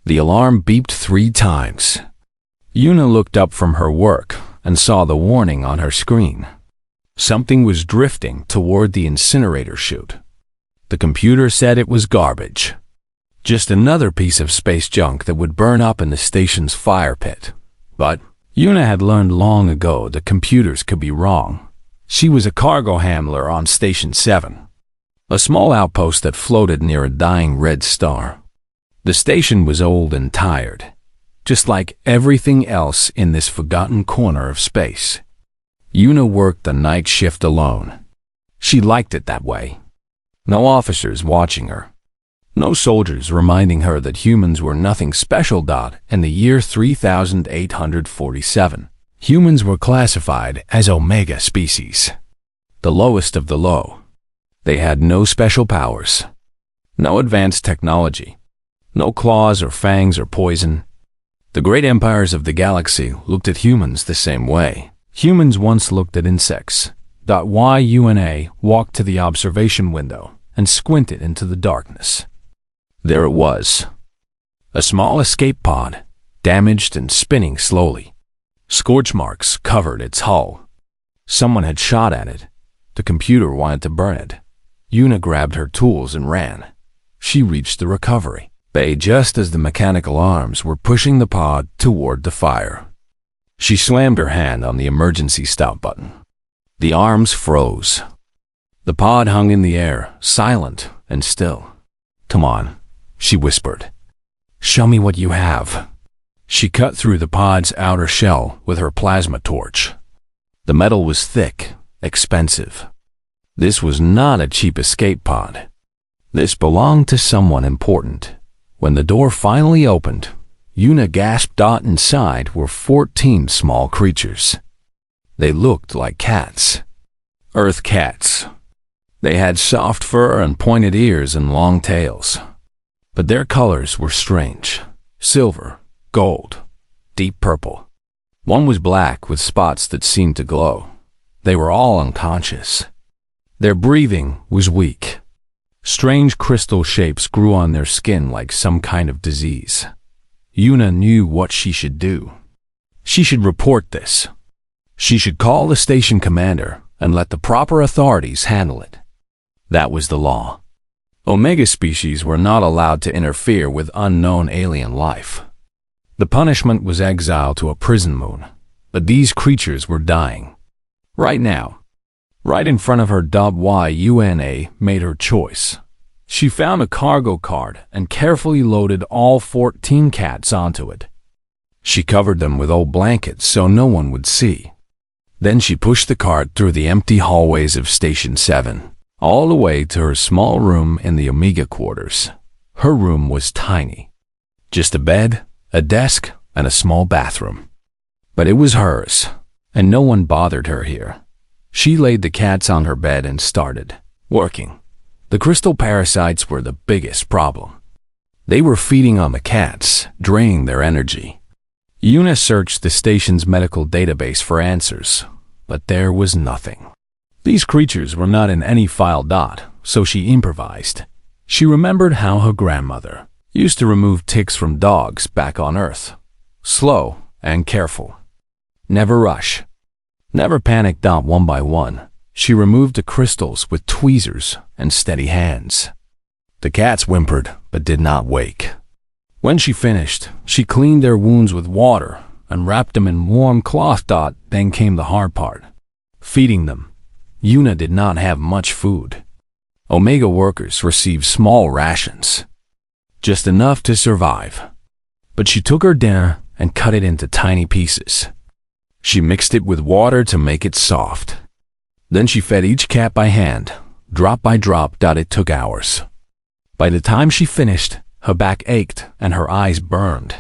The alarm beeped 3 times. Yuna looked up from her work and saw the warning on her screen. Something was drifting toward the incinerator chute. The computer said it was garbage. Just another piece of space junk that would burn up in the station's fire pit. But Yuna had learned long ago that computers could be wrong. She was a cargo handler on Station 7, a small outpost that floated near a dying red star. The station was old and tired, just like everything else in this forgotten corner of space. Yuna worked the night shift alone. She liked it that way. No officers watching her. No soldiers reminding her that humans were nothing special. In the year 3847, humans were classified as Omega species, the lowest of the low. They had no special powers, no advanced technology, no claws or fangs or poison. The great empires of the galaxy looked at humans the same way. Humans once looked at insects. Yuna walked to the observation window and squinted into the darkness. There it was, a small escape pod, damaged and spinning slowly. Scorch marks covered its hull. Someone had shot at it. The computer wanted to burn it. Yuna grabbed her tools and ran. She reached the recovery bay just as the mechanical arms were pushing the pod toward the fire. She slammed her hand on the emergency stop button. The arms froze. The pod hung in the air, silent and still. "Come on," she whispered. "Show me what you have." She cut through the pod's outer shell with her plasma torch. The metal was thick, expensive. This was not a cheap escape pod. This belonged to someone important. When the door finally opened, Yuna gasped. Inside were 14 small creatures. They looked like cats. Earth cats. They had soft fur and pointed ears and long tails. But their colors were strange. Silver, gold, deep purple. One was black with spots that seemed to glow. They were all unconscious. Their breathing was weak. Strange crystal shapes grew on their skin like some kind of disease. Yuna knew what she should do. She should report this. She should call the station commander and let the proper authorities handle it. That was the law. Omega species were not allowed to interfere with unknown alien life. The punishment was exile to a prison moon, but these creatures were dying. Right now, right in front of her. Yuna made her choice. She found a cargo card and carefully loaded all 14 cats onto it. She covered them with old blankets so no one would see. Then she pushed the cart through the empty hallways of Station 7, all the way to her small room in the Omega quarters. Her room was tiny. Just a bed, a desk, and a small bathroom. But it was hers, and no one bothered her here. She laid the cats on her bed and started working. The crystal parasites were the biggest problem. They were feeding on the cats, draining their energy. Yuna searched the station's medical database for answers, but there was nothing. These creatures were not in any file. So she improvised. She remembered how her grandmother used to remove ticks from dogs back on Earth. Slow and careful. Never rush. Never panic. One by one, she removed the crystals with tweezers and steady hands. The cats whimpered but did not wake. When she finished, she cleaned their wounds with water and wrapped them in warm cloth. Then came the hard part. Feeding them. Yuna did not have much food. Omega workers received small rations. Just enough to survive. But she took her dinner and cut it into tiny pieces. She mixed it with water to make it soft. Then she fed each cat by hand, drop by drop. It took hours. By the time she finished, her back ached and her eyes burned.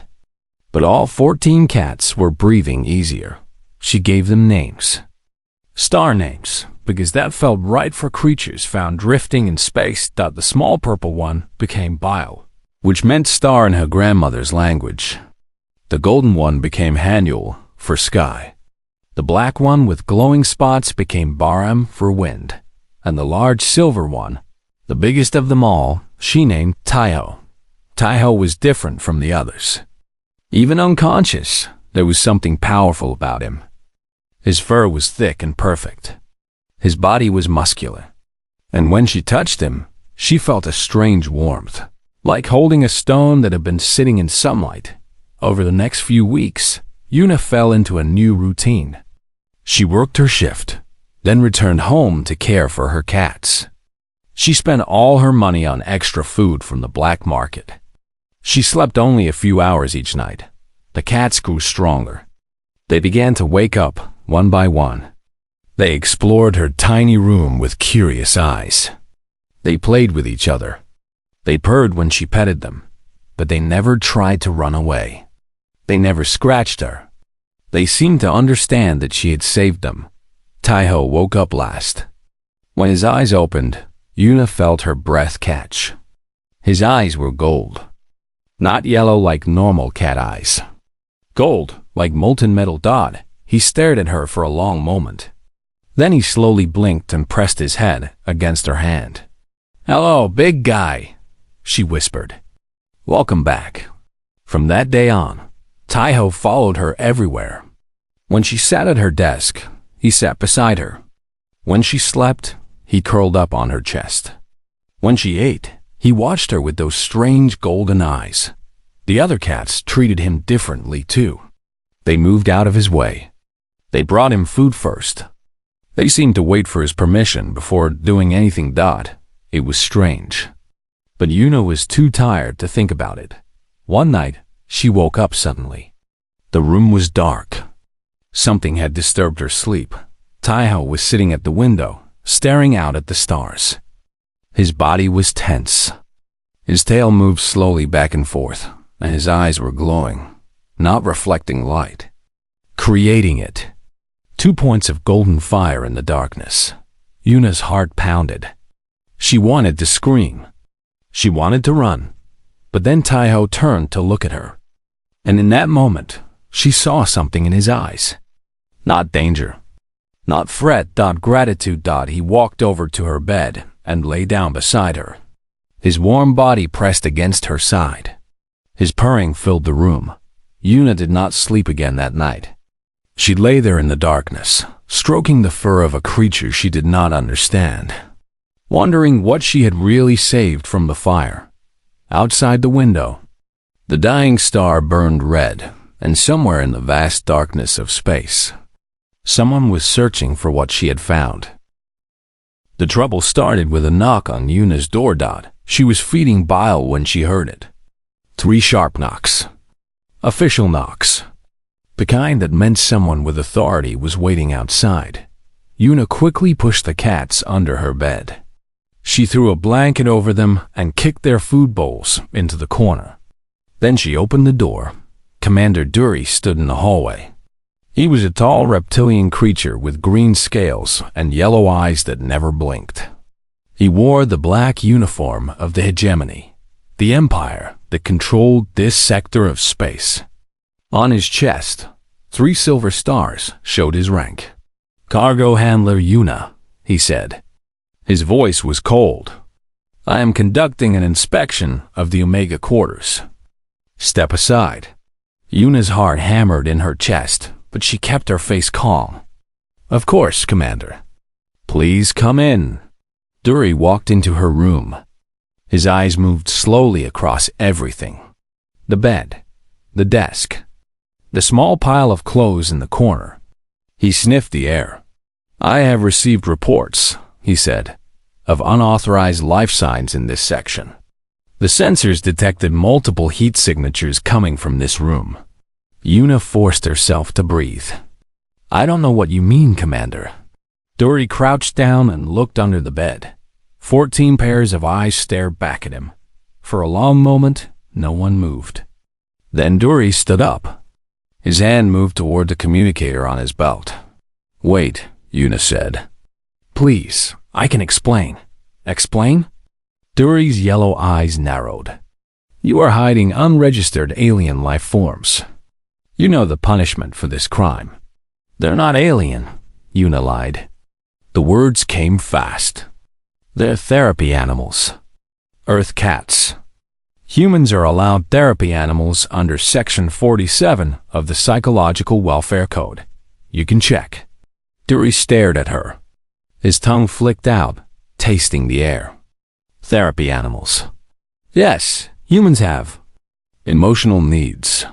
But all 14 cats were breathing easier. She gave them names. Star names, because that felt right for creatures found drifting in space. The small purple one became Bile, which meant star in her grandmother's language. The golden one became Hanyul for sky. The black one with glowing spots became Baram for wind. And the large silver one, the biggest of them all, she named Taiho. Taiho was different from the others. Even unconscious, there was something powerful about him. His fur was thick and perfect. His body was muscular. And when she touched him, she felt a strange warmth, like holding a stone that had been sitting in sunlight. Over the next few weeks, Yuna fell into a new routine. She worked her shift, then returned home to care for her cats. She spent all her money on extra food from the black market. She slept only a few hours each night. The cats grew stronger. They began to wake up one by one. They explored her tiny room with curious eyes. They played with each other. They purred when she petted them, but they never tried to run away. They never scratched her. They seemed to understand that she had saved them. Taiho woke up last. When his eyes opened, Yuna felt her breath catch. His eyes were gold. Not yellow like normal cat eyes. Gold, like molten metal dot. He stared at her for a long moment. Then he slowly blinked and pressed his head against her hand. "Hello, big guy," she whispered. "Welcome back." From that day on, Taiho followed her everywhere. When she sat at her desk, he sat beside her. When she slept, he curled up on her chest. When she ate, he watched her with those strange golden eyes. The other cats treated him differently too. They moved out of his way. They brought him food first. They seemed to wait for his permission before doing anything. It was strange. But Yuna was too tired to think about it. One night, she woke up suddenly. The room was dark. Something had disturbed her sleep. Taiho was sitting at the window, staring out at the stars. His body was tense. His tail moved slowly back and forth, and his eyes were glowing, not reflecting light, creating it. 2 points of golden fire in the darkness. Yuna's heart pounded. She wanted to scream. She wanted to run. But then Taiho turned to look at her. And in that moment, she saw something in his eyes. Not danger. Not fret. Gratitude. He walked over to her bed and lay down beside her. His warm body pressed against her side. His purring filled the room. Yuna did not sleep again that night. She lay there in the darkness, stroking the fur of a creature she did not understand, wondering what she had really saved from the fire. Outside the window, the dying star burned red, and somewhere in the vast darkness of space, someone was searching for what she had found. The trouble started with a knock on Yuna's door. She was feeding bile when she heard it. 3 sharp knocks. Official knocks. The kind that meant someone with authority was waiting outside. Yuna quickly pushed the cats under her bed. She threw a blanket over them and kicked their food bowls into the corner. Then she opened the door. Commander Duri stood in the hallway. He was a tall reptilian creature with green scales and yellow eyes that never blinked. He wore the black uniform of the hegemony, the empire that controlled this sector of space. On his chest, 3 silver stars showed his rank. "Cargo handler Yuna," he said. His voice was cold. "I am conducting an inspection of the Omega quarters. Step aside." Yuna's heart hammered in her chest, but she kept her face calm. "Of course, Commander." "Please come in." Duri walked into her room. His eyes moved slowly across everything. The bed, the desk, the small pile of clothes in the corner. He sniffed the air. "I have received reports," he said, "of unauthorized life signs in this section. The sensors detected multiple heat signatures coming from this room." Yuna forced herself to breathe. "I don't know what you mean, Commander." Duri crouched down and looked under the bed. 14 pairs of eyes stared back at him. For a long moment, no one moved. Then Duri stood up. His hand moved toward the communicator on his belt. "Wait," Yuna said. "Please, I can explain." "Explain?" Duri's yellow eyes narrowed. "You are hiding unregistered alien life forms. You know the punishment for this crime." "They're not alien," Yuna lied. The words came fast. "They're therapy animals. Earth cats." Humans are allowed therapy animals under Section 47 of the Psychological Welfare Code. You can check. Dury stared at her. His tongue flicked out, tasting the air. Therapy animals. Yes, humans have emotional needs.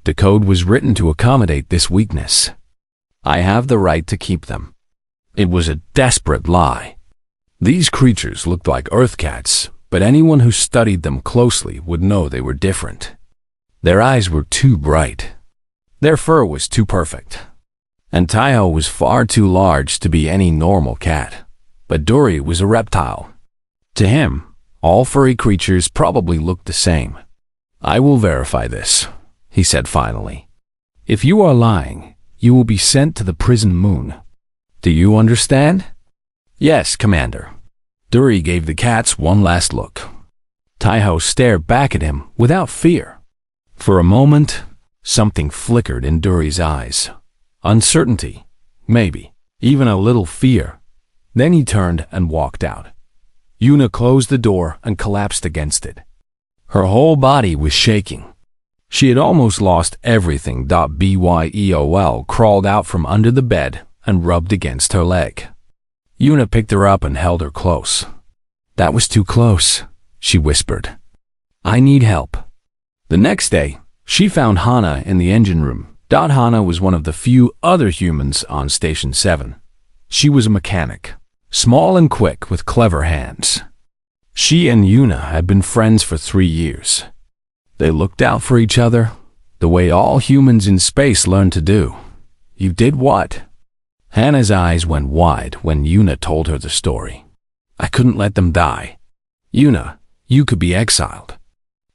The code was written to accommodate this weakness. I have the right to keep them. It was a desperate lie. These creatures looked like Earth cats, but anyone who studied them closely would know they were different. Their eyes were too bright. Their fur was too perfect. And Taiho was far too large to be any normal cat. But Dury was a reptile. To him, all furry creatures probably looked the same. I will verify this, he said finally. If you are lying, you will be sent to the prison moon. Do you understand? Yes, Commander. Dury gave the cats one last look. Taiho stared back at him without fear. For a moment, something flickered in Dury's eyes. Uncertainty, maybe, even a little fear. Then he turned and walked out. Yuna closed the door and collapsed against it. Her whole body was shaking. She had almost lost everything. Byel crawled out from under the bed and rubbed against her leg. Yuna picked her up and held her close. That was too close, she whispered. I need help. The next day, she found Hana in the engine room. Hana was one of the few other humans on Station 7. She was a mechanic, small and quick with clever hands. She and Yuna had been friends for 3 years. They looked out for each other, the way all humans in space learn to do. You did what? Hana's eyes went wide when Yuna told her the story. I couldn't let them die. Yuna, you could be exiled.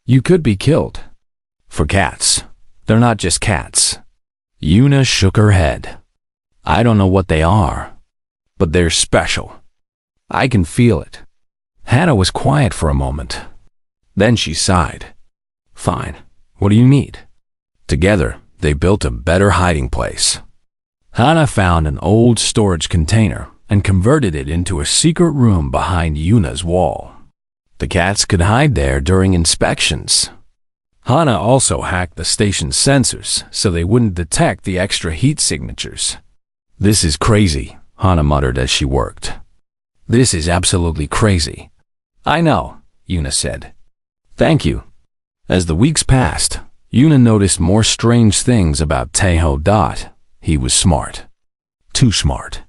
You could be killed. For cats, they're not just cats. Yuna shook her head. I don't know what they are, but they're special. I can feel it. Hana was quiet for a moment. Then she sighed. Fine, what do you need? Together, they built a better hiding place. Hana found an old storage container and converted it into a secret room behind Yuna's wall. The cats could hide there during inspections. Hana also hacked the station's sensors so they wouldn't detect the extra heat signatures. This is crazy, Hana muttered as she worked. This is absolutely crazy. I know, Yuna said. Thank you. As the weeks passed, Yuna noticed more strange things about Taiho. He was smart. Too smart.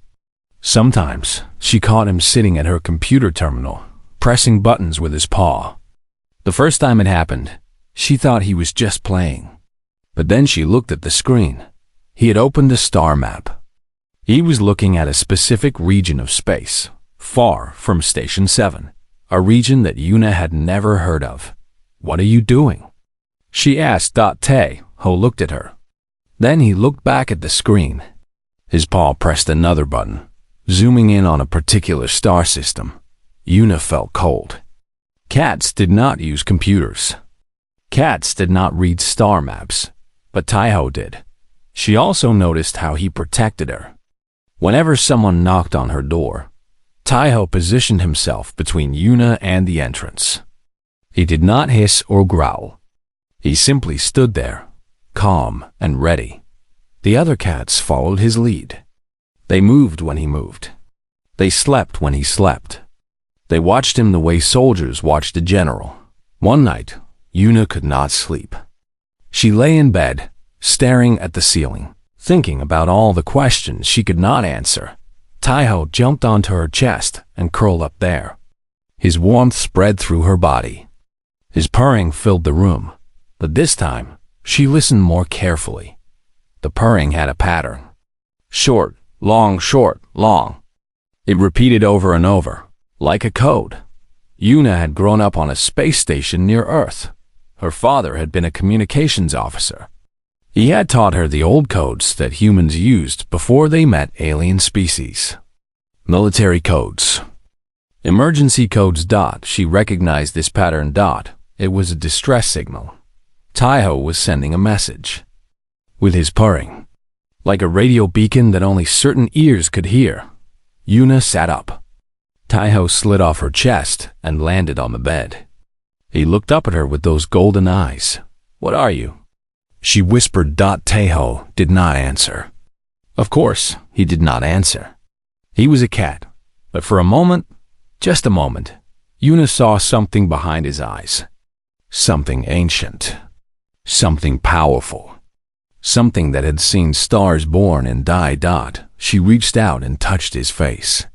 Sometimes, she caught him sitting at her computer terminal, pressing buttons with his paw. The first time it happened, she thought he was just playing. But then she looked at the screen. He had opened a star map. He was looking at a specific region of space, far from Station 7, a region that Yuna had never heard of. What are you doing? She asked. Taiho looked at her. Then he looked back at the screen. His paw pressed another button, zooming in on a particular star system. Yuna felt cold. Cats did not use computers. Cats did not read star maps, but Taiho did. She also noticed how he protected her. Whenever someone knocked on her door, Taiho positioned himself between Yuna and the entrance. He did not hiss or growl. He simply stood there, calm and ready. The other cats followed his lead. They moved when he moved. They slept when he slept. They watched him the way soldiers watched a general. One night, Yuna could not sleep. She lay in bed, staring at the ceiling, thinking about all the questions she could not answer. Taiho jumped onto her chest and curled up there. His warmth spread through her body. His purring filled the room, but this time, she listened more carefully. The purring had a pattern. Short, long, short, long. It repeated over and over, like a code. Yuna had grown up on a space station near Earth. Her father had been a communications officer. He had taught her the old codes that humans used before they met alien species. Military codes. Emergency codes. She recognized this pattern. It was a distress signal. Taiho was sending a message. With his purring, like a radio beacon that only certain ears could hear, Yuna sat up. Taiho slid off her chest and landed on the bed. He looked up at her with those golden eyes. "What are you?" She whispered. Taeho did not answer. Of course, he did not answer. He was a cat. But for a moment, just a moment, Yuna saw something behind his eyes. Something ancient. Something powerful. Something that had seen stars born and die. She reached out and touched his face.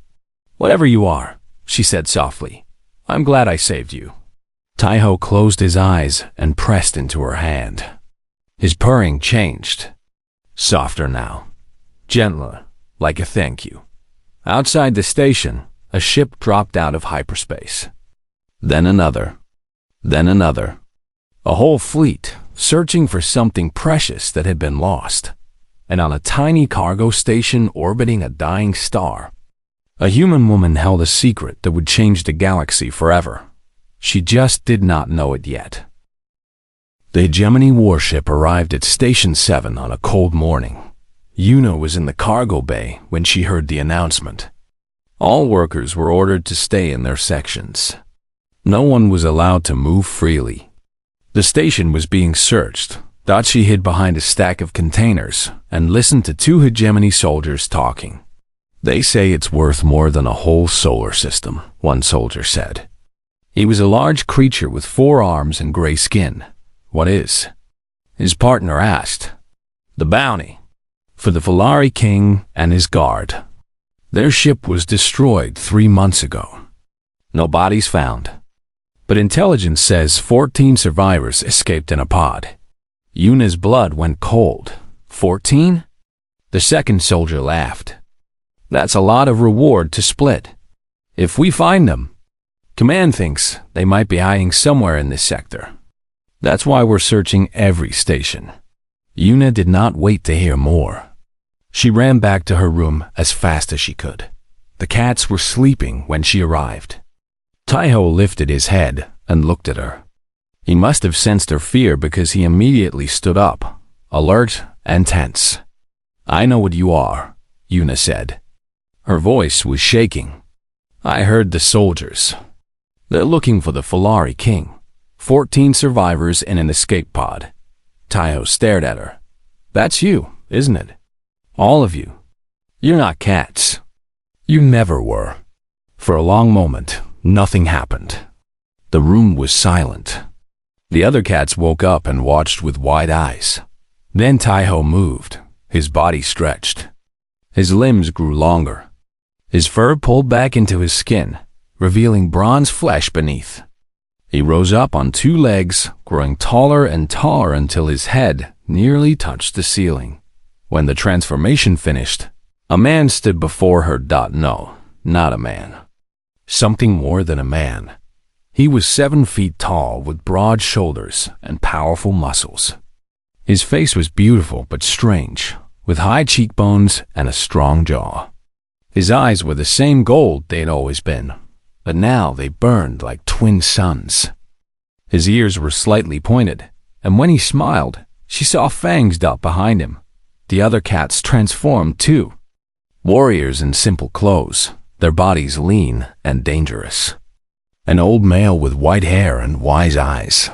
"Whatever you are," she said softly, "I'm glad I saved you." Taeho closed his eyes and pressed into her hand. His purring changed. Softer now. Gentler, like a thank you. Outside the station, a ship dropped out of hyperspace. Then another. Then another. A whole fleet, searching for something precious that had been lost. And on a tiny cargo station orbiting a dying star, a human woman held a secret that would change the galaxy forever. She just did not know it yet. The hegemony warship arrived at Station 7 on a cold morning. Yuna was in the cargo bay when she heard the announcement. All workers were ordered to stay in their sections. No one was allowed to move freely. The station was being searched. She hid behind a stack of containers and listened to two hegemony soldiers talking. "They say it's worth more than a whole solar system," one soldier said. He was a large creature with 4 arms and gray skin. "What is?" his partner asked. "The bounty. For the Falari King and his guard. Their ship was destroyed 3 months ago. No bodies found. But intelligence says 14 survivors escaped in a pod." Yuna's blood went cold. 14? The second soldier laughed. "That's a lot of reward to split. If we find them, Command thinks they might be hiding somewhere in this sector. That's why we're searching every station." Yuna did not wait to hear more. She ran back to her room as fast as she could. The cats were sleeping when she arrived. Taeho lifted his head and looked at her. He must have sensed her fear because he immediately stood up, alert and tense. "I know what you are," Yuna said. Her voice was shaking. "I heard the soldiers. They're looking for the Falari King. 14 survivors in an escape pod." Taeho stared at her. "That's you, isn't it? All of you. You're not cats. You never were." For a long moment, nothing happened. The room was silent. The other cats woke up and watched with wide eyes. Then Taeho moved. His body stretched. His limbs grew longer. His fur pulled back into his skin, revealing bronze flesh beneath. He rose up on 2 legs, growing taller and taller until his head nearly touched the ceiling. When the transformation finished, a man stood before her. No, not a man. Something more than a man. He was 7 feet tall with broad shoulders and powerful muscles. His face was beautiful but strange, with high cheekbones and a strong jaw. His eyes were the same gold they'd always been, but now they burned like twin suns. His ears were slightly pointed, and when he smiled, she saw fangs dot behind him. The other cats transformed too. Warriors in simple clothes, their bodies lean and dangerous. An old male with white hair and wise eyes.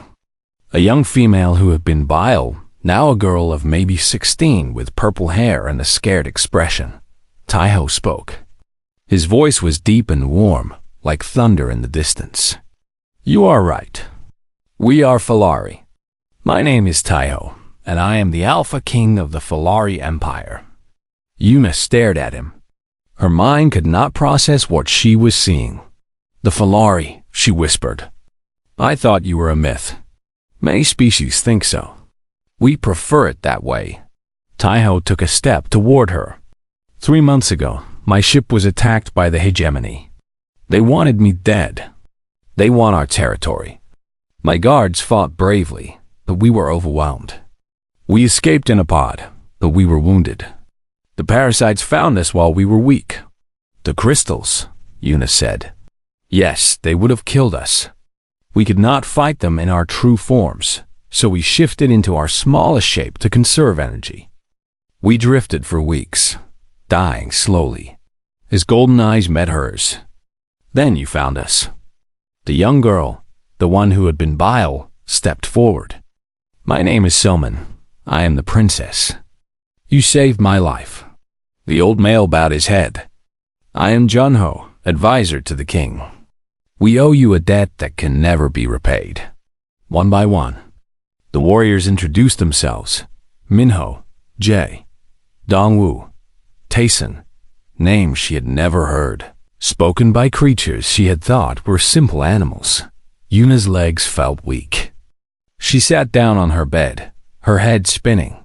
A young female who had been bile, now a girl of maybe 16 with purple hair and a scared expression. Taeho spoke. His voice was deep and warm, like thunder in the distance. "You are right. We are Falari. My name is Taeho, and I am the Alpha King of the Falari Empire." Yuna stared at him. Her mind could not process what she was seeing. "The Falari," she whispered. "I thought you were a myth. Many species think so. We prefer it that way." Taeho took a step toward her. 3 months ago, my ship was attacked by the hegemony. They wanted me dead. They want our territory. My guards fought bravely, but we were overwhelmed. We escaped in a pod, but we were wounded. The parasites found us while we were weak. "The crystals," Yuna said. "Yes, they would have killed us. We could not fight them in our true forms, so we shifted into our smallest shape to conserve energy. We drifted for weeks, dying slowly." His golden eyes met hers. "Then you found us." The young girl, the one who had been bile, stepped forward. "My name is Soman. I am the princess. You saved my life." The old male bowed his head. "I am Junho, advisor to the king. We owe you a debt that can never be repaid." One by one, the warriors introduced themselves. Minho, Jae, Dongwoo, Taesun, names she had never heard, spoken by creatures she had thought were simple animals. Yuna's legs felt weak. She sat down on her bed, her head spinning.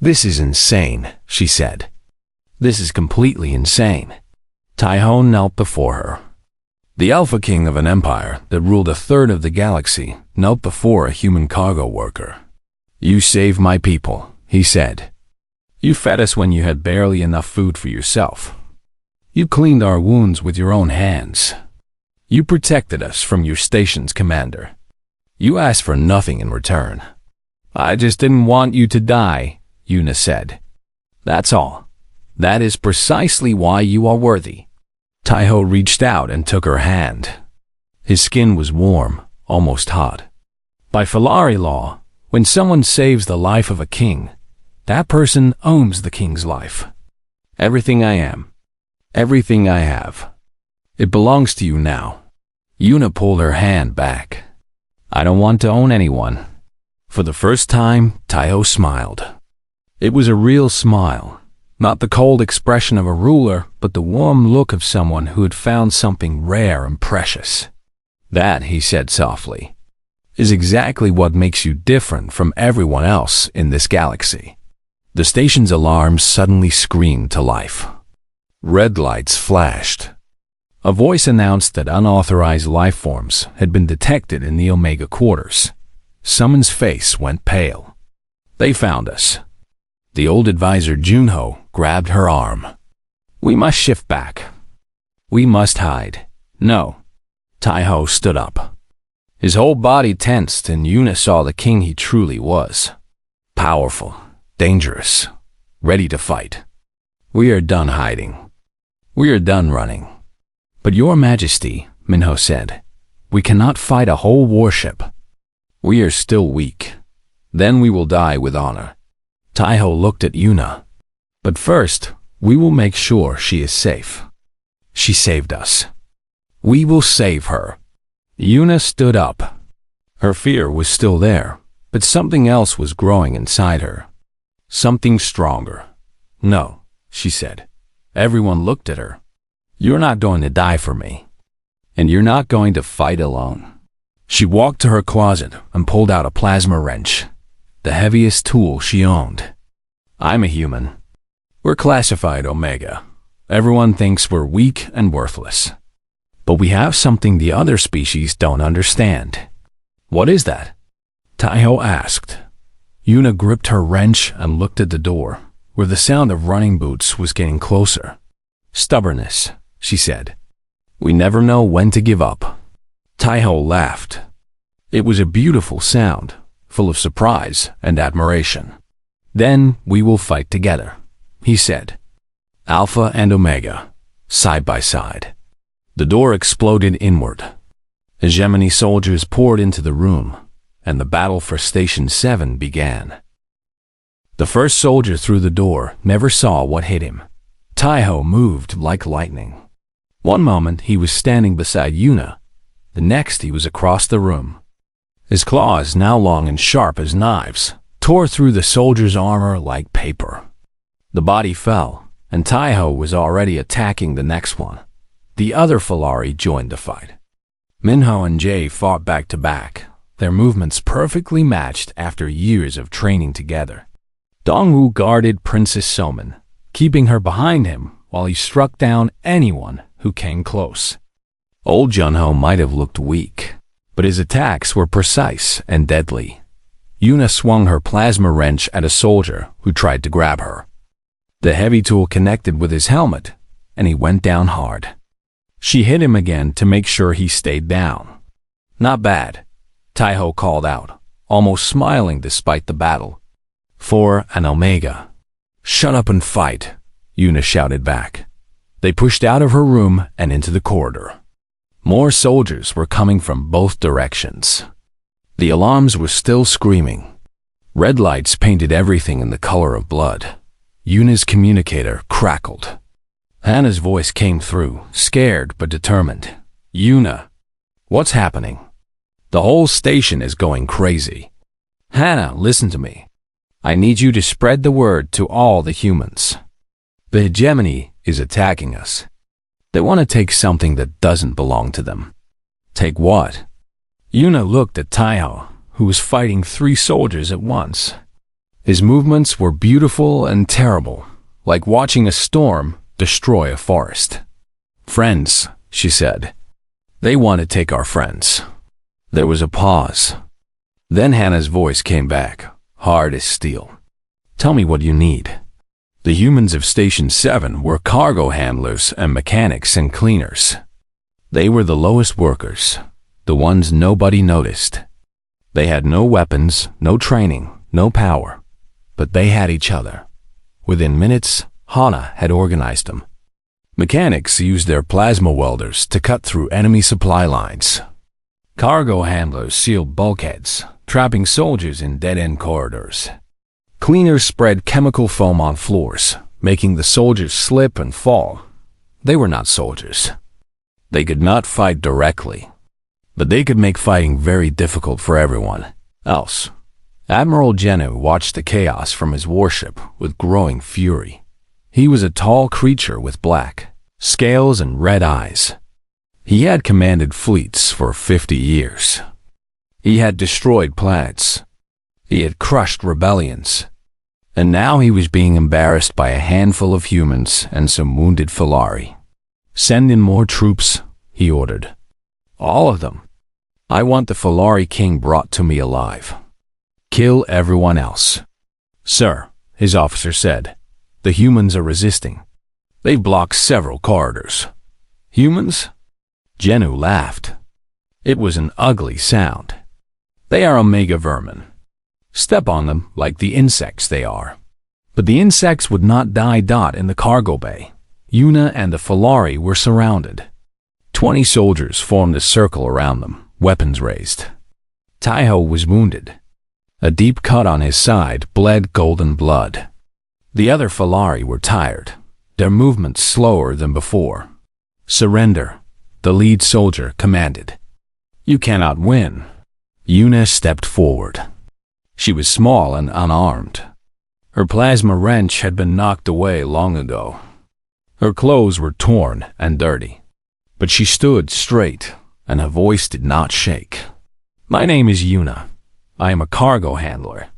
"This is insane," she said. "This is completely insane." Taiho knelt before her. The Alpha King of an empire that ruled a third of the galaxy knelt before a human cargo worker. "You saved my people," he said. "You fed us when you had barely enough food for yourself. You cleaned our wounds with your own hands. You protected us from your station's commander. You asked for nothing in return." "I just didn't want you to die," Yuna said. "That's all. That is precisely why you are worthy." Taiho reached out and took her hand. His skin was warm, almost hot. By Falari law, when someone saves the life of a king, that person owns the king's life. "Everything I am, everything I have, it belongs to you now." Yuna pulled her hand back. "I don't want to own anyone." For the first time, Taiho smiled. It was a real smile. Not the cold expression of a ruler, but the warm look of someone who had found something rare and precious. "That," he said softly, "is exactly what makes you different from everyone else in this galaxy." The station's alarms suddenly screamed to life. Red lights flashed. A voice announced that unauthorized life forms had been detected in the Omega quarters. Someone's face went pale. "They found us." The old advisor Junho grabbed her arm. "We must shift back. We must hide." "No." Taiho stood up. His whole body tensed, and Yuna saw the king he truly was. Powerful, dangerous, ready to fight. "We are done hiding. We are done running." "But your majesty," Minho said, "we cannot fight a whole warship." "We are still weak. Then we will die with honor." Taiho looked at Yuna. "But first, we will make sure she is safe. She saved us. We will save her." Yuna stood up. Her fear was still there, but something else was growing inside her. Something stronger. "No," she said. Everyone looked at her. "You're not going to die for me. And you're not going to fight alone." She walked to her closet and pulled out a plasma wrench, the heaviest tool she owned. "I'm a human. We're classified Omega. Everyone thinks we're weak and worthless. But we have something the other species don't understand." "What is that?" Taiho asked. Yuna gripped her wrench and looked at the door, where the sound of running boots was getting closer. "Stubbornness," she said. "We never know when to give up." Taiho laughed. It was a beautiful sound, full of surprise and admiration. "Then we will fight together," he said. "Alpha and Omega, side by side." The door exploded inward. Hegemony soldiers poured into the room, and the battle for Station 7 began. The first soldier through the door never saw what hit him. Taiho moved like lightning. One moment he was standing beside Yuna, the next he was across the room. His claws, now long and sharp as knives, tore through the soldier's armor like paper. The body fell, and Taiho was already attacking the next one. The other Falari joined the fight. Minho and Jae fought back to back, their movements perfectly matched after years of training together. Dongwoo guarded Princess Soman, keeping her behind him while he struck down anyone who came close. Old Junho might have looked weak, but his attacks were precise and deadly. Yuna swung her plasma wrench at a soldier who tried to grab her. The heavy tool connected with his helmet, and he went down hard. She hit him again to make sure he stayed down. "Not bad," Taiho called out, almost smiling despite the battle. "For an Omega." "Shut up and fight," Yuna shouted back. They pushed out of her room and into the corridor. More soldiers were coming from both directions. The alarms were still screaming. Red lights painted everything in the color of blood. Yuna's communicator crackled. Hannah's voice came through, scared but determined. "Yuna, what's happening? The whole station is going crazy. Hannah, listen to me. I need you to spread the word to all the humans. The hegemony is attacking us. They want to take something that doesn't belong to them." "Take what?" Yuna looked at Taiho, who was fighting 3 soldiers at once. His movements were beautiful and terrible, like watching a storm destroy a forest. "Friends," she said. "They want to take our friends." There was a pause. Then Hannah's voice came back, hard as steel. "Tell me what you need." The humans of Station 7 were cargo handlers and mechanics and cleaners. They were the lowest workers, the ones nobody noticed. They had no weapons, no training, no power, but they had each other. Within minutes, Hana had organized them. Mechanics used their plasma welders to cut through enemy supply lines. Cargo handlers sealed bulkheads, trapping soldiers in dead-end corridors. Cleaners spread chemical foam on floors, making the soldiers slip and fall. They were not soldiers. They could not fight directly, but they could make fighting very difficult for everyone else. Admiral Genu watched the chaos from his warship with growing fury. He was a tall creature with black scales and red eyes. He had commanded fleets for 50 years. He had destroyed planets. He had crushed rebellions. And now he was being embarrassed by a handful of humans and some wounded Falari. "Send in more troops," he ordered. "All of them. I want the Falari king brought to me alive. Kill everyone else." "Sir," his officer said, "the humans are resisting. They've blocked several corridors." "Humans?" Genu laughed. It was an ugly sound. "They are Omega vermin. Step on them like the insects they are." But the insects would not die. In the cargo bay, Yuna and the Falari were surrounded. 20 soldiers formed a circle around them, weapons raised. Taiho was wounded. A deep cut on his side bled golden blood. The other Falari were tired, their movements slower than before. "Surrender," the lead soldier commanded. "You cannot win." Yuna stepped forward. She was small and unarmed. Her plasma wrench had been knocked away long ago. Her clothes were torn and dirty. But she stood straight, and her voice did not shake. "My name is Yuna. I am a cargo handler.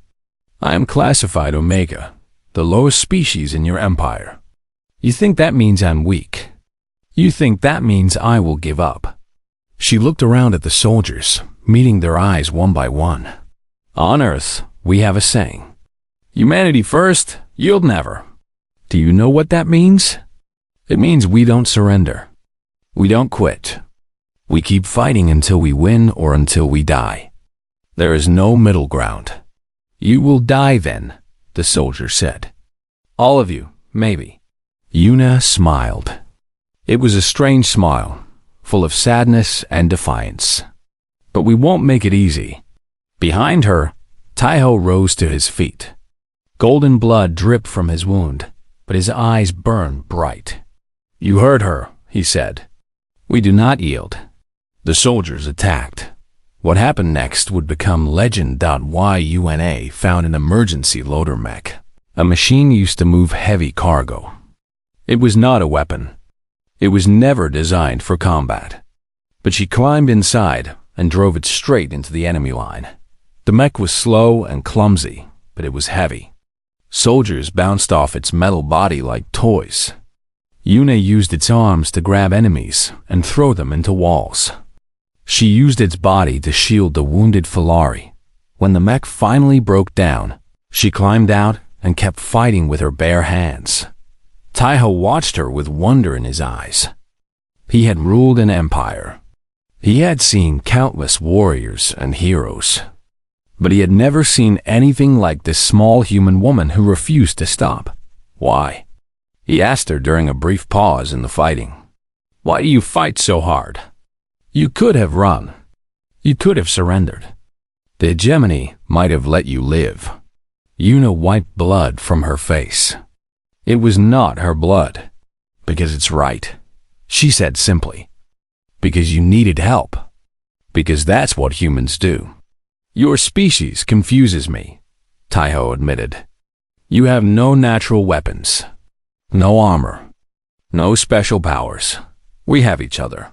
I am classified Omega, the lowest species in your empire. You think that means I'm weak. You think that means I will give up." She looked around at the soldiers, meeting their eyes one by one. "On Earth, we have a saying. Humanity first, yield never. Do you know what that means? It means we don't surrender. We don't quit. We keep fighting until we win or until we die. There is no middle ground." "You will die then," the soldier said. "All of you, maybe." Yuna smiled. It was a strange smile, full of sadness and defiance. "But we won't make it easy." Behind her, Taiho rose to his feet. Golden blood dripped from his wound, but his eyes burned bright. "You heard her," he said. "We do not yield." The soldiers attacked. What happened next would become legend. Yuna found an emergency loader mech, a machine used to move heavy cargo. It was not a weapon. It was never designed for combat. But she climbed inside and drove it straight into the enemy line. The mech was slow and clumsy, but it was heavy. Soldiers bounced off its metal body like toys. Yuna used its arms to grab enemies and throw them into walls. She used its body to shield the wounded Falari. When the mech finally broke down, she climbed out and kept fighting with her bare hands. Taiho watched her with wonder in his eyes. He had ruled an empire. He had seen countless warriors and heroes. But he had never seen anything like this small human woman who refused to stop. "Why?" he asked her during a brief pause in the fighting. "Why do you fight so hard?" You could have run. You could have surrendered. The hegemony might have let you live. Yuna wiped blood from her face. It was not her blood. Because it's right, she said simply. Because you needed help. Because that's what humans do. Your species confuses me, Taiho admitted. You have no natural weapons, no armor, no special powers. We have each other.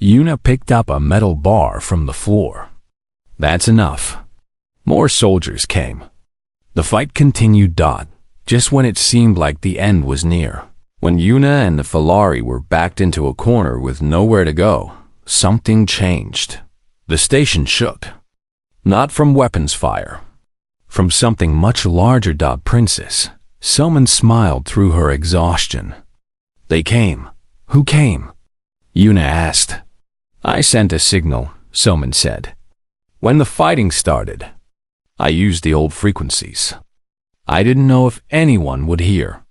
Yuna picked up a metal bar from the floor. That's enough. More soldiers came. The fight continued. Just when it seemed like the end was near. When Yuna and the Falari were backed into a corner with nowhere to go, something changed. The station shook. Not from weapons fire. From something much larger. Princess, someone smiled through her exhaustion. They came. Who came? Yuna asked. I sent a signal, Soman said. When the fighting started, I used the old frequencies. I didn't know if anyone would hear.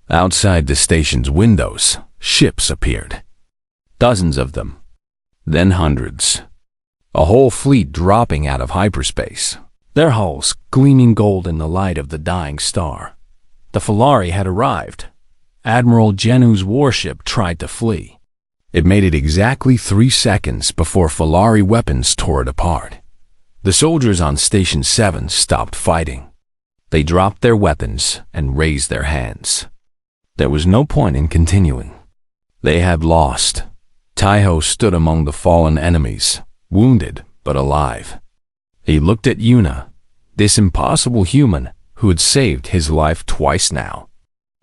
Outside the station's windows, ships appeared. Dozens of them. Then hundreds. A whole fleet dropping out of hyperspace. Their hulls gleaming gold in the light of the dying star. The Falari had arrived. Admiral Genu's warship tried to flee. It made it exactly 3 seconds before Falari weapons tore it apart. The soldiers on Station 7 stopped fighting. They dropped their weapons and raised their hands. There was no point in continuing. They had lost. Taiho stood among the fallen enemies, wounded but alive. He looked at Yuna, this impossible human who had saved his life twice now,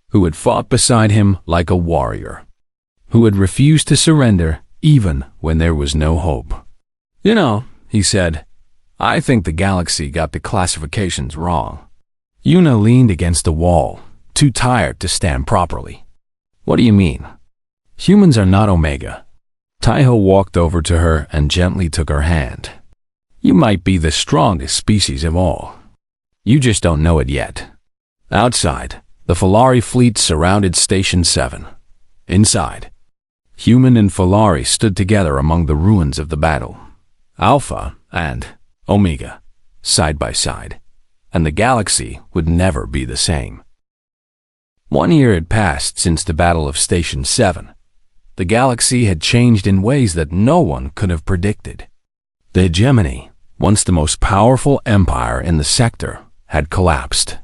who had fought beside him like a warrior, who had refused to surrender even when there was no hope. You know, he said, I think the galaxy got the classifications wrong. Yuna leaned against the wall, too tired to stand properly. What do you mean? Humans are not Omega. Taiho walked over to her and gently took her hand. You might be the strongest species of all. You just don't know it yet. Outside, the Falari fleet surrounded Station 7. Inside, human and Falari stood together among the ruins of the battle. Alpha and Omega, side by side, and the galaxy would never be the same. 1 year had passed since the Battle of Station 7. The galaxy had changed in ways that no one could have predicted. The hegemony, once the most powerful empire in the sector, had collapsed.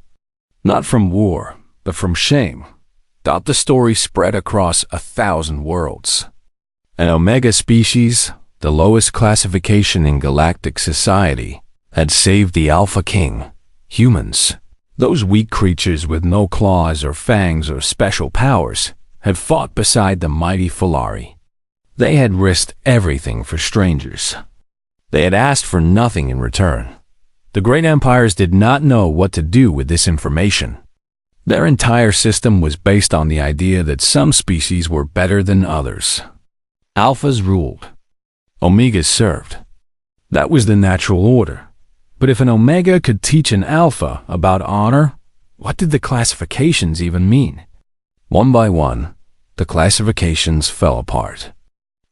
Not from war, but from shame. The story spread across 1,000 worlds. An Omega species, the lowest classification in galactic society, had saved the Alpha King, humans. Those weak creatures with no claws or fangs or special powers had fought beside the mighty Falari. They had risked everything for strangers. They had asked for nothing in return. The great empires did not know what to do with this information. Their entire system was based on the idea that some species were better than others. Alphas ruled. Omegas served. That was the natural order. But if an Omega could teach an Alpha about honor, what did the classifications even mean? One by one, the classifications fell apart.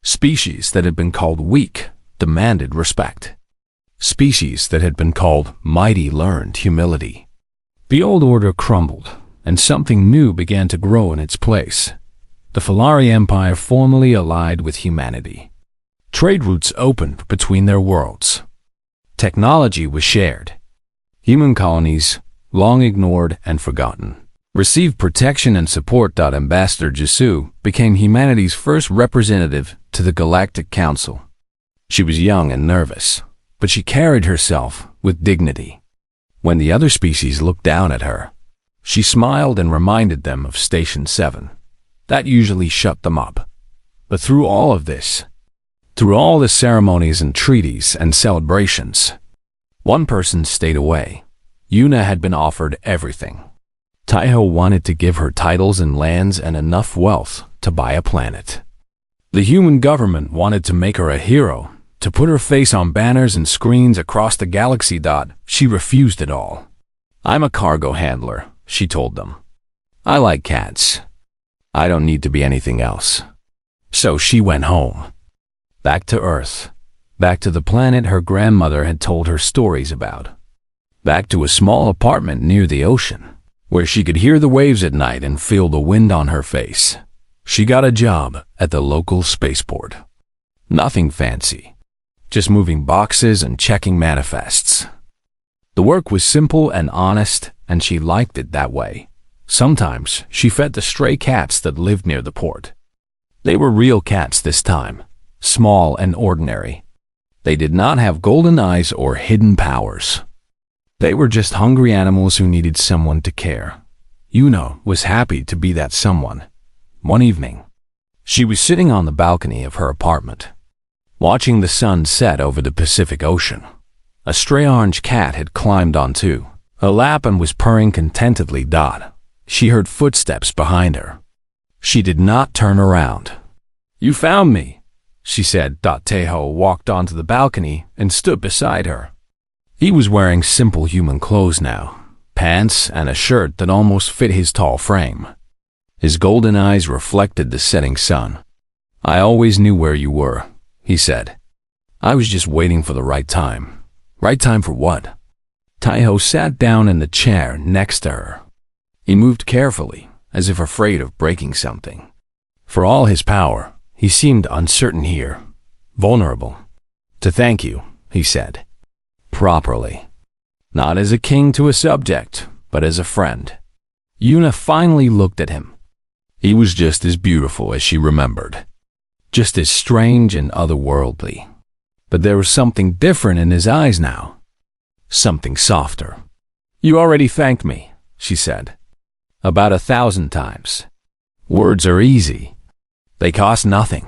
Species that had been called weak demanded respect. Species that had been called mighty learned humility. The old order crumbled, and something new began to grow in its place. The Falari Empire formally allied with humanity. Trade routes opened between their worlds. Technology was shared. Human colonies, long ignored and forgotten, received protection and support. Ambassador Jisu became humanity's first representative to the Galactic Council. She was young and nervous, but she carried herself with dignity. When the other species looked down at her, she smiled and reminded them of Station 7. That usually shut them up. But through all of this, through all the ceremonies and treaties and celebrations, one person stayed away. Yuna had been offered everything. Taiho wanted to give her titles and lands and enough wealth to buy a planet. The human government wanted to make her a hero, to put her face on banners and screens across the galaxy. She refused it all. I'm a cargo handler, she told them. I like cats. I don't need to be anything else. So she went home. Back to Earth. Back to the planet her grandmother had told her stories about. Back to a small apartment near the ocean, where she could hear the waves at night and feel the wind on her face. She got a job at the local spaceport. Nothing fancy, just moving boxes and checking manifests. The work was simple and honest, and she liked it that way. Sometimes she fed the stray cats that lived near the port. They were real cats this time, small and ordinary. They did not have golden eyes or hidden powers. They were just hungry animals who needed someone to care. Yuna was happy to be that someone. One evening, she was sitting on the balcony of her apartment, watching the sun set over the Pacific Ocean. A stray orange cat had climbed onto her lap and was purring contentedly. She heard footsteps behind her. She did not turn around. "You found me," she said. Teho walked onto the balcony and stood beside her. He was wearing simple human clothes now, pants and a shirt that almost fit his tall frame. His golden eyes reflected the setting sun. "I always knew where you were," he said. "I was just waiting for the right time." "Right time for what?" Teho sat down in the chair next to her. He moved carefully, as if afraid of breaking something. For all his power, he seemed uncertain here, vulnerable. "To thank you," he said. "Properly. Not as a king to a subject, but as a friend." Yuna finally looked at him. He was just as beautiful as she remembered, just as strange and otherworldly. But there was something different in his eyes now, something softer. "You already thanked me," she said. "About 1,000 times. Words are easy. They cost nothing."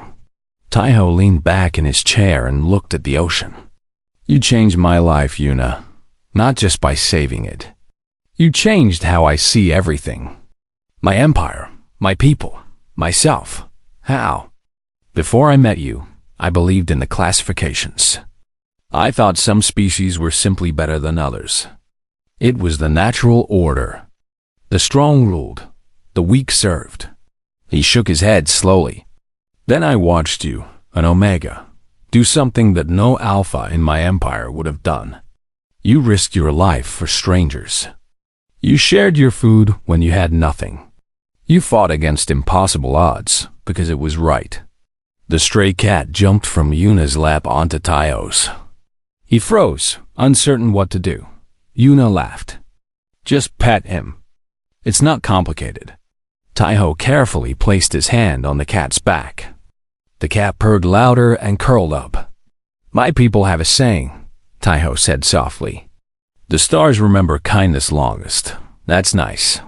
Teho leaned back in his chair and looked at the ocean. "You changed my life, Yuna, not just by saving it. You changed how I see everything. My empire, my people, myself. How? Before I met you, I believed in the classifications. I thought some species were simply better than others. It was the natural order. The strong ruled, the weak served." He shook his head slowly. "Then I watched you, an Omega, do something that no Alpha in my empire would have done. You risked your life for strangers. You shared your food when you had nothing. You fought against impossible odds because it was right." The stray cat jumped from Yuna's lap onto Teho's. He froze, uncertain what to do. Yuna laughed. "Just pet him. It's not complicated." Teho carefully placed his hand on the cat's back. The cat purred louder and curled up. "My people have a saying," Teho said softly. "The stars remember kindness longest. That's nice.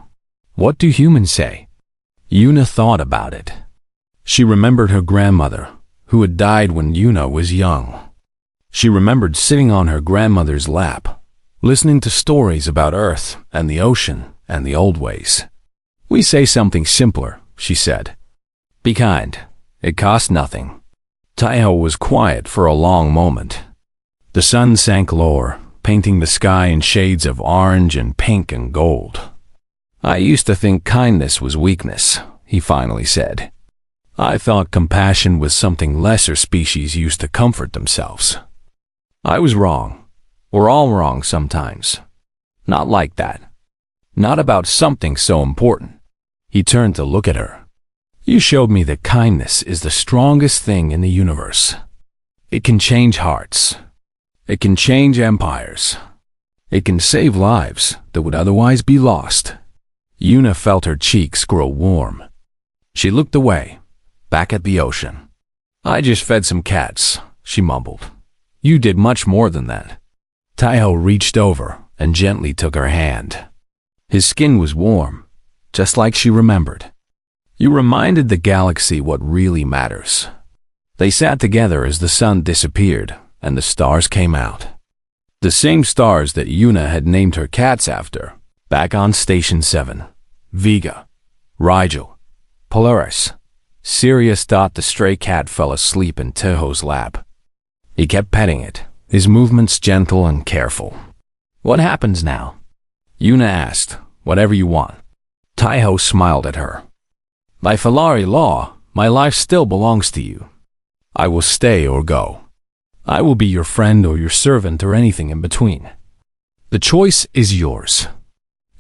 What do humans say?" Yuna thought about it. She remembered her grandmother, who had died when Yuna was young. She remembered sitting on her grandmother's lap, listening to stories about Earth and the ocean and the old ways. "We say something simpler," she said. "Be kind. It costs nothing." Teho was quiet for a long moment. The sun sank lower, painting the sky in shades of orange and pink and gold. "I used to think kindness was weakness," he finally said. "I thought compassion was something lesser species used to comfort themselves. I was wrong. We're all wrong sometimes. Not like that. Not about something so important." He turned to look at her. "You showed me that kindness is the strongest thing in the universe. It can change hearts. It can change empires. It can save lives that would otherwise be lost." Yuna felt her cheeks grow warm. She looked away, back at the ocean. "I just fed some cats," she mumbled. "You did much more than that." Teho reached over and gently took her hand. His skin was warm, just like she remembered. "You reminded the galaxy what really matters." They sat together as the sun disappeared and the stars came out. The same stars that Yuna had named her cats after, back on Station 7. Vega, Rigel, Polaris, Sirius. The stray cat fell asleep in Teho's lap. He kept petting it, his movements gentle and careful. "What happens now?" Yuna asked. "Whatever you want." Teho smiled at her. "By Falari law, my life still belongs to you. I will stay or go. I will be your friend or your servant or anything in between. The choice is yours."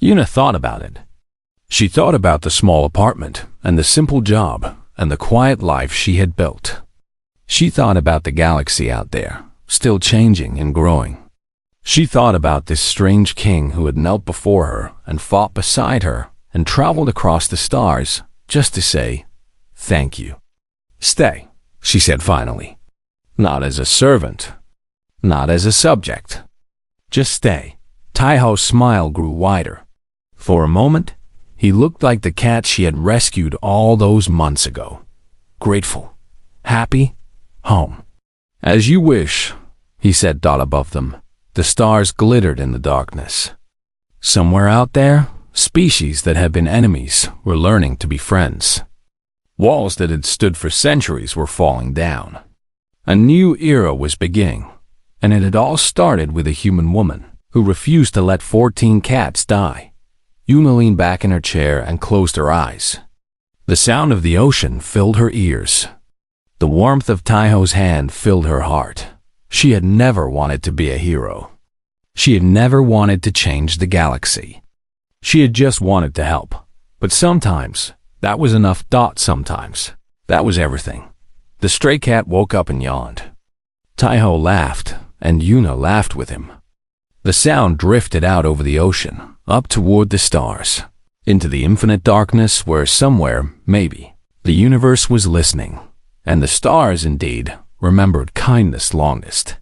Yuna thought about it. She thought about the small apartment and the simple job and the quiet life she had built. She thought about the galaxy out there, still changing and growing. She thought about this strange king who had knelt before her and fought beside her and traveled across the stars just to say, "Thank you." "Stay," she said finally. "Not as a servant, not as a subject. Just stay." Taiho's smile grew wider. For a moment, he looked like the cat she had rescued all those months ago. Grateful, happy, home. "As you wish," he said, dot above them. The stars glittered in the darkness. Somewhere out there, species that had been enemies were learning to be friends. Walls that had stood for centuries were falling down. A new era was beginning, and it had all started with a human woman who refused to let 14 cats die. Yuna leaned back in her chair and closed her eyes. The sound of the ocean filled her ears. The warmth of Taiho's hand filled her heart. She had never wanted to be a hero. She had never wanted to change the galaxy. She had just wanted to help. But sometimes, that was enough. Sometimes, that was everything. The stray cat woke up and yawned. Taiho laughed, and Yuna laughed with him. The sound drifted out over the ocean, up toward the stars, into the infinite darkness where somewhere, maybe, the universe was listening, and the stars, indeed, remembered kindness longest.